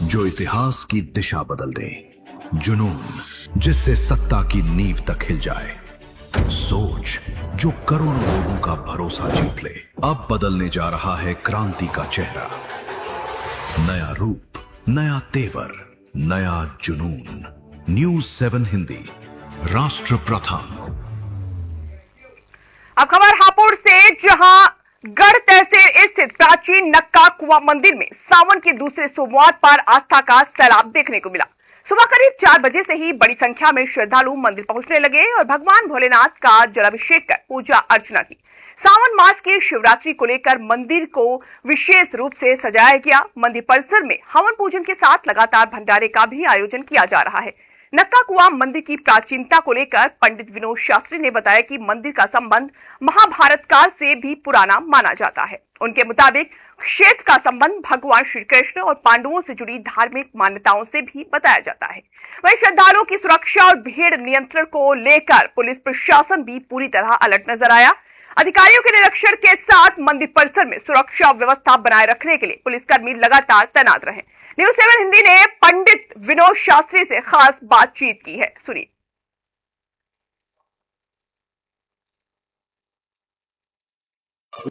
जो इतिहास की दिशा बदल दे, जुनून जिससे सत्ता की नींव तक हिल जाए, सोच जो करोड़ों लोगों का भरोसा जीत ले। अब बदलने जा रहा है क्रांति का चेहरा, नया रूप, नया तेवर, नया जुनून। न्यूज़ 7 हिंदी, राष्ट्र प्रथम। अब खबर हापुड़ से, जहां गढ़ तहसील स्थित प्राचीन नक्का कुआं मंदिर में सावन के दूसरे सोमवार पर आस्था का सैलाब देखने को मिला। सुबह करीब 4 बजे से ही बड़ी संख्या में श्रद्धालु मंदिर पहुंचने लगे और भगवान भोलेनाथ का जलाभिषेक कर पूजा अर्चना की। सावन मास की शिवरात्रि को लेकर मंदिर को विशेष रूप से सजाया गया। मंदिर परिसर में हवन पूजन के साथ लगातार भंडारे का भी आयोजन किया जा रहा है। नक्का कुआं मंदिर की प्राचीनता को लेकर पंडित विनोद शास्त्री ने बताया कि मंदिर का संबंध महाभारत काल से भी पुराना माना जाता है। उनके मुताबिक क्षेत्र का संबंध भगवान श्री कृष्ण और पांडवों से जुड़ी धार्मिक मान्यताओं से भी बताया जाता है। वहीं श्रद्धालुओं की सुरक्षा और भीड़ नियंत्रण को लेकर पुलिस प्रशासन भी पूरी तरह अलर्ट नजर आया। अधिकारियों के निरीक्षण के साथ मंदिर परिसर में सुरक्षा व्यवस्था बनाए रखने के लिए पुलिसकर्मी लगातार तैनात रहे। न्यूज़ 7 हिंदी ने पंडित विनोद शास्त्री से खास बातचीत की है, सुनिए।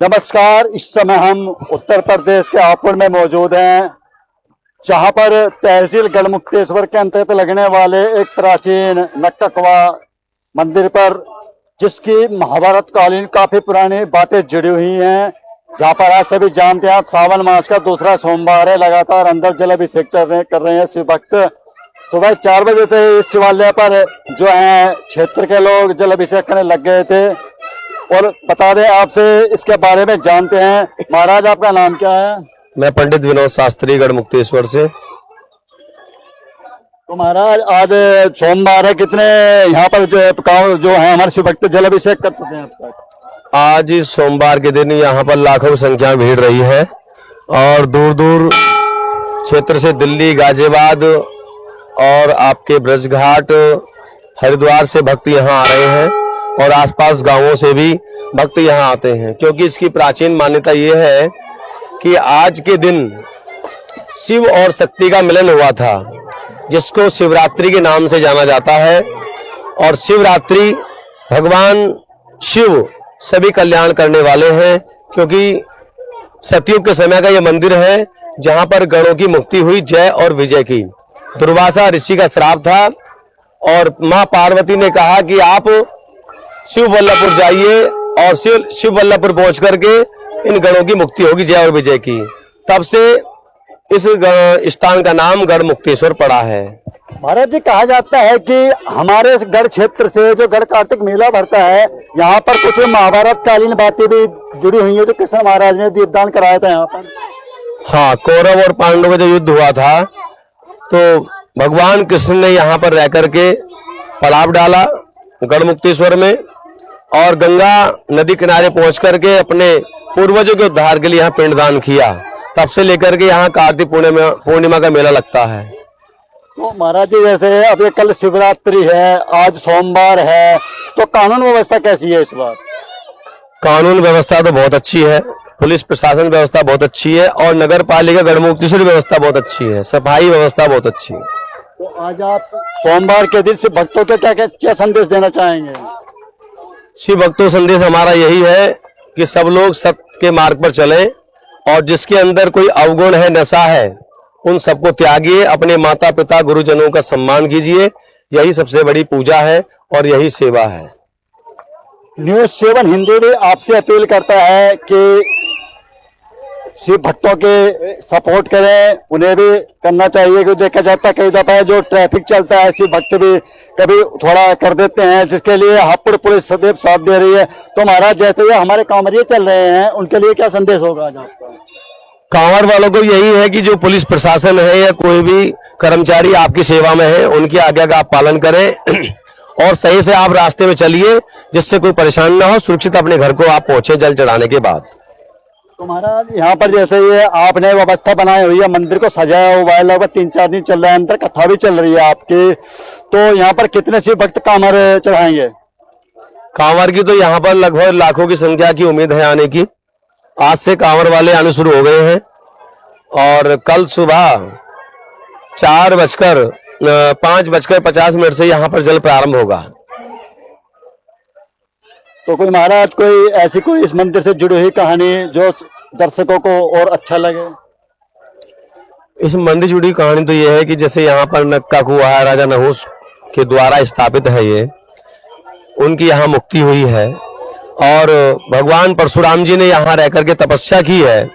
नमस्कार, इस समय हम उत्तर प्रदेश के हापुड़ में मौजूद हैं, जहां पर तहसील गढ़मुक्तेश्वर के अंतर्गत लगने वाले एक प्राचीन नक्का कुआं मंदिर पर, जिसकी महाभारत कालीन काफी पुरानी बातें जुड़ी हुई हैं, जहां पर आज सभी जानते हैं आप सावन मास का दूसरा सोमवार है। लगातार अंदर जलाभिषेक कर रहे हैं शिव भक्त। सुबह 4 बजे से इस शिवालय पर जो है क्षेत्र के लोग जलाभिषेक करने लग गए थे। और बता दें आपसे इसके बारे में जानते हैं। महाराज, आपका नाम क्या है? मैं पंडित विनोद शास्त्री गढ़मुक्तेश्वर से। तो महाराज, आज सोमवार है, कितने यहाँ पर जो है हमारे शिव भक्त जलाभिषेक कर चुके हैं अब तक? आज इस सोमवार के दिन यहाँ पर लाखों की संख्या में भीड़ रही है और दूर दूर क्षेत्र से दिल्ली, गाजियाबाद और आपके ब्रजघाट, हरिद्वार से भक्त यहाँ आ रहे हैं और आसपास गांवों से भी भक्त यहाँ आते हैं, क्योंकि इसकी प्राचीन मान्यता ये है कि आज के दिन शिव और शक्ति का मिलन हुआ था, जिसको शिवरात्रि के नाम से जाना जाता है। और शिवरात्रि भगवान शिव सभी कल्याण करने वाले हैं, क्योंकि सतयुग के समय का यह मंदिर है जहां पर गणों की मुक्ति हुई, जय और विजय की। दुर्वासा ऋषि का श्राप था और मां पार्वती ने कहा कि आप शिव वल्लभपुर जाइए और शिव वल्लभपुर पहुंच करके इन गणों की मुक्ति होगी, जय और विजय की। तब से इस स्थान का नाम गढ़मुक्तेश्वर पड़ा है। महाराज जी, कहा जाता है कि हमारे गढ़ क्षेत्र से जो गढ़ कार्तिक मेला भरता है, यहाँ पर कुछ महाभारत कालीन बातें भी जुड़ी हुई है, जो कृष्ण महाराज ने दीपदान कराया था यहाँ पर। हाँ, कौरव और पांडव का जो युद्ध हुआ था, तो भगवान कृष्ण ने यहाँ पर रह करके पड़ाव डाला गढ़मुक्तेश्वर में और गंगा नदी किनारे पहुंच करके अपने पूर्वजों के उद्धार के लिए यहाँ पिंडदान किया। तब से लेकर के यहाँ कार्तिक पूर्णिमा का मेला लगता है। तो महाराज जी, जैसे अब ये कल शिवरात्रि है, आज सोमवार है, तो कानून व्यवस्था कैसी है इस बार? कानून व्यवस्था तो बहुत अच्छी है, पुलिस प्रशासन व्यवस्था बहुत अच्छी है और नगर पालिका गढ़मुक्तेश्वर व्यवस्था बहुत अच्छी है, सफाई व्यवस्था बहुत अच्छी है। तो आज आप सोमवार के दिन से भक्तों को क्या संदेश देना चाहेंगे? शिव भक्तों संदेश हमारा यही है कि सब लोग सत्य के मार्ग पर चलें और जिसके अंदर कोई अवगुण है, नशा है, उन सबको त्यागिए, अपने माता पिता गुरुजनों का सम्मान कीजिए। यही सबसे बड़ी पूजा है और यही सेवा है। न्यूज़ 7 हिंदी भी आपसे अपील करता है कि शिव भक्तों के सपोर्ट करें, उन्हें भी करना चाहिए। कि देखा जाता है कई दफा जो ट्रैफिक चलता है, शिव भक्त भी कभी थोड़ा कर देते हैं, जिसके लिए हापुड़ पुलिस सदैव साथ दे रही है। तो महाराज, जैसे ये हमारे कांवरिये चल रहे हैं, उनके लिए क्या संदेश होगा आज आपका? कांवर वालों को यही है कि जो पुलिस प्रशासन है या कोई भी कर्मचारी आपकी सेवा में है, उनकी आज्ञा का आप पालन करें और सही से आप रास्ते में चलिए, जिससे कोई परेशानी ना हो, सुरक्षित अपने घर को आप पहुंचे जल चढ़ाने के बाद। तो महाराज, यहाँ पर जैसे ये आपने व्यवस्था बनाई हुई है, मंदिर को सजाया हुआ है, लगभग 3-4 दिन चल रहा है, अंदर कथा भी चल रही है आपकी, तो यहाँ पर कितने शिव भक्त कांवर चढ़ाएंगे? कांवर की तो यहाँ पर लगभग लाखों की संख्या की उम्मीद है आने की। आज से कांवर वाले आने शुरू हो गए हैं और कल सुबह 5:50 से यहाँ पर जल प्रारंभ होगा। तो कोई महाराज कोई ऐसी कोई इस मंदिर से जुड़ी हुई कहानी जो दर्शकों को और अच्छा लगे? इस मंदिर से जुड़ी कहानी तो ये है कि जैसे यहाँ पर नक्का कुआ है, राजा नहुस के द्वारा स्थापित है ये, उनकी यहाँ मुक्ति हुई है और भगवान परशुराम जी ने यहाँ रह करके तपस्या की है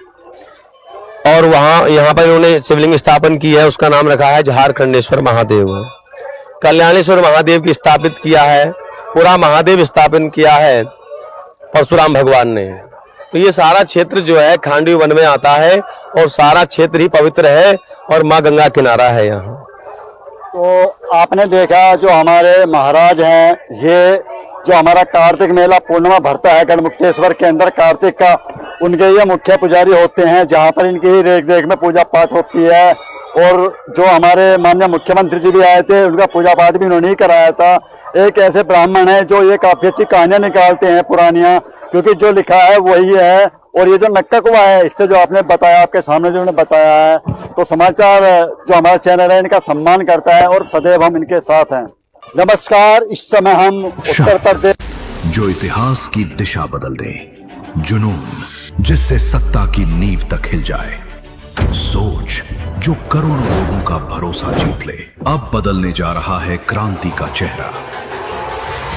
और यहाँ पर इन्होंने शिवलिंग स्थापन की है। उसका नाम रखा है झारखंडेश्वर महादेव। कल्याणेश्वर महादेव की स्थापित किया है, पूरा महादेव स्थापन किया है परशुराम भगवान ने। तो ये सारा क्षेत्र जो है खांडवी वन में आता है और सारा क्षेत्र ही पवित्र है और माँ गंगा किनारा है यहाँ। तो आपने देखा जो हमारे महाराज हैं, ये जो हमारा कार्तिक मेला पूर्णिमा भरता है गढ़मुक्तेश्वर के अंदर कार्तिक का, उनके ये मुख्य पुजारी होते हैं, जहाँ पर इनकी ही रेख देख में पूजा पाठ होती है। और जो हमारे माननीय मुख्यमंत्री जी भी आए थे, उनका पूजा पाठ भी उन्होंने ही कराया था। एक ऐसे ब्राह्मण है जो ये काफी अच्छी कहानियां निकालते हैं पुरानियां, क्योंकि जो लिखा है वही है। और ये जो नक्का कुआ है, इससे जो आपने बताया, आपके सामने जो उन्होंने बताया है, तो समाचार जो हमारा चैनल है इनका सम्मान करता है और सदैव हम इनके साथ हैं। नमस्कार, इस समय हम उत्तर प्रदेश जो इतिहास की दिशा बदल दे, जुनून जिससे सत्ता की नींव तक हिल जाए, सोच जो करोड़ों लोगों का भरोसा जीत ले। अब बदलने जा रहा है क्रांति का चेहरा,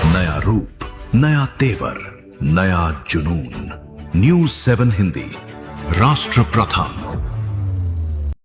नया रूप, नया तेवर, नया जुनून। न्यूज़ 7 हिंदी, राष्ट्र प्रथम।